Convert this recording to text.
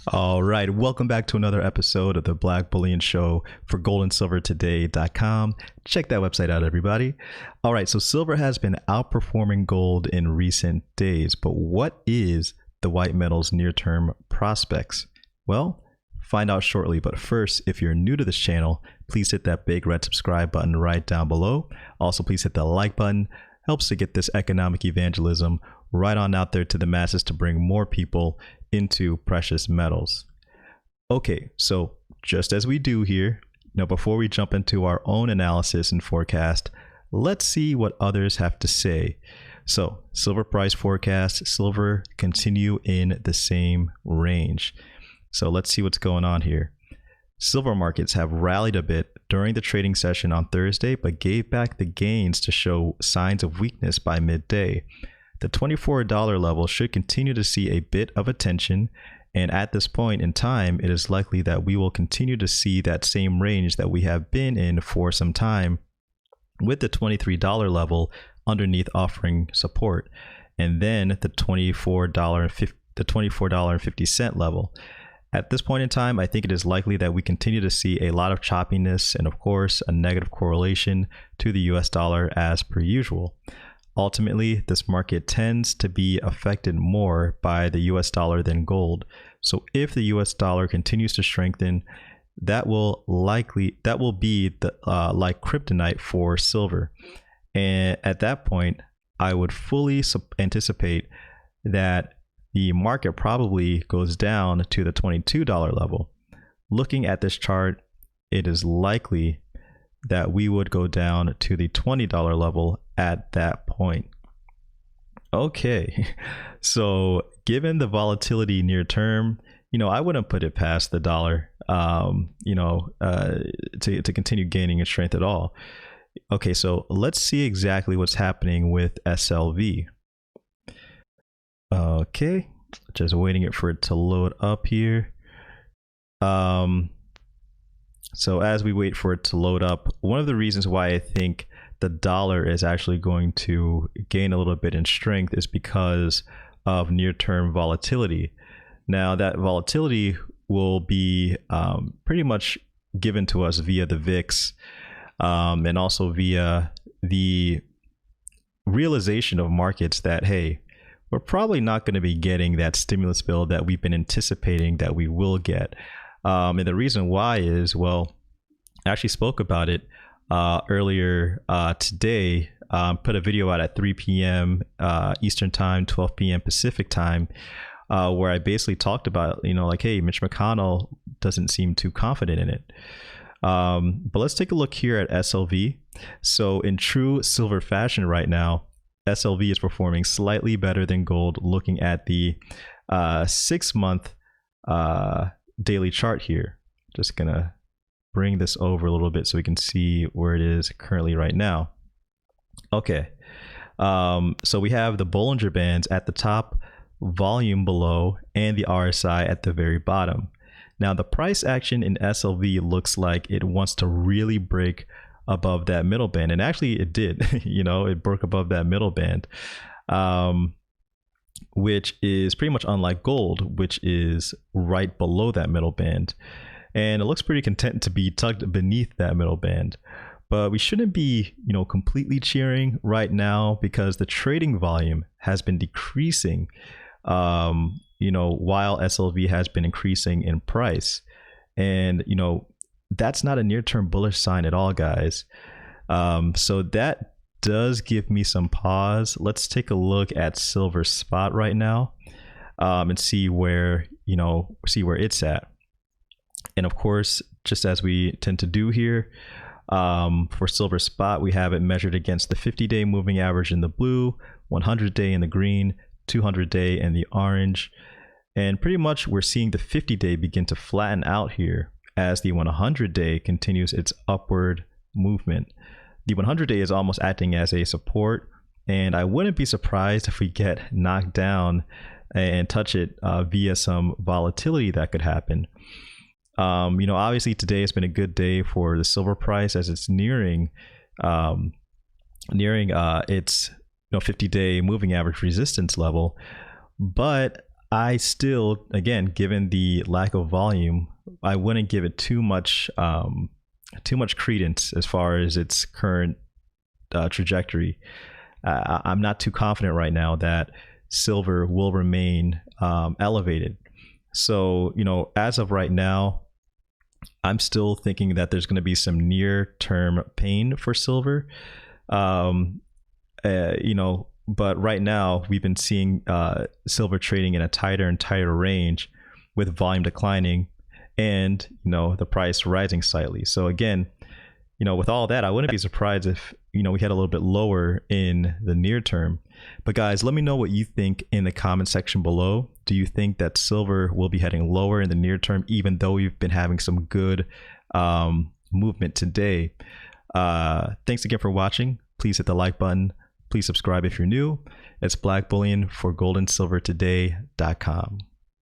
All right, welcome back to another episode of the Black Bullion Show for goldandsilvertoday.com. Check that website out, everybody. All right, so silver has been outperforming gold in recent days, but what is the white metal's near-term prospects? Well, find out shortly, but first, if you're new to this channel, please hit that big red subscribe button right down below. Also, please hit the like button. Helps to get this economic evangelism right on out there to the masses to bring more people into precious metals. Okay, so just as we do here, before we jump into our own analysis and forecast, let's see what others have to say. So, silver price forecast, silver continue in the same range. So let's see what's going on here. Silver markets have rallied a bit during the trading session on Thursday, but gave back the gains to show signs of weakness by midday. The $24 level should continue to see a bit of attention, and at this point in time, it is likely that we will continue to see that same range that we have been in for some time, with the $23 level underneath offering support, and then the $24.50 level. At this point in time, I think it is likely that we continue to see a lot of choppiness and, of course, a negative correlation to the US dollar as per usual. Ultimately, this market tends to be affected more by the US dollar than gold. So if the US dollar continues to strengthen, that will be the like kryptonite for silver. And at that point, I would fully anticipate that the market probably goes down to the $22 level. Looking at this chart, it is likely that we would go down to the $20 level at that point. Okay, so given the volatility near term, I wouldn't put it past the dollar, to continue gaining in strength at all. Okay, so let's see exactly what's happening with SLV. Okay, just waiting for it to load up here. So as we wait for it to load up, one of the reasons why I think the dollar is actually going to gain a little bit in strength is because of near-term volatility. Now, that volatility will be pretty much given to us via the VIX and also via the realization of markets that, hey, we're probably not going to be getting that stimulus bill that we've been anticipating that we will get. And the reason why is, well, I actually spoke about it earlier today. Put a video out at 3 p.m. Eastern time, 12 p.m. Pacific time, where I basically talked about, like, hey, Mitch McConnell doesn't seem too confident in it. But let's take a look here at SLV. So in true silver fashion right now, SLV is performing slightly better than gold looking at the 6-month daily chart here. Just gonna bring this over a little bit so we can see where it is currently right now. Okay, so we have the Bollinger Bands at the top, volume below, and the RSI at the very bottom. Now the price action in SLV looks like it wants to really break above that middle band, and actually it did. It broke above that middle band, which is pretty much unlike gold, which is right below that middle band, and it looks pretty content to be tucked beneath that middle band. But we shouldn't be completely cheering right now, because the trading volume has been decreasing while SLV has been increasing in price, and that's not a near-term bullish sign at all, guys. So that does give me some pause. Let's take a look at silver spot right now and see where it's at. And of course, just as we tend to do here, for silver spot, we have it measured against the 50-day moving average in the blue, 100-day in the green, 200-day in the orange. And pretty much we're seeing the 50-day begin to flatten out here as the 100-day continues its upward movement. The 100-day is almost acting as a support, and I wouldn't be surprised if we get knocked down and touch it via some volatility that could happen. Obviously today has been a good day for the silver price as it's nearing its 50-day moving average resistance level, but I still, again, given the lack of volume, I wouldn't give it too much credence as far as its current trajectory. I'm not too confident right now that silver will remain elevated. So, as of right now, I'm still thinking that there's going to be some near-term pain for silver. But right now we've been seeing silver trading in a tighter and tighter range with volume declining and, the price rising slightly. So again, with all that, I wouldn't be surprised if, we had a little bit lower in the near term. But guys, let me know what you think in the comment section below. Do you think that silver will be heading lower in the near term, even though we've been having some good movement today? Thanks again for watching. Please hit the like button. Please subscribe if you're new. It's Black Bullion for goldandsilvertoday.com.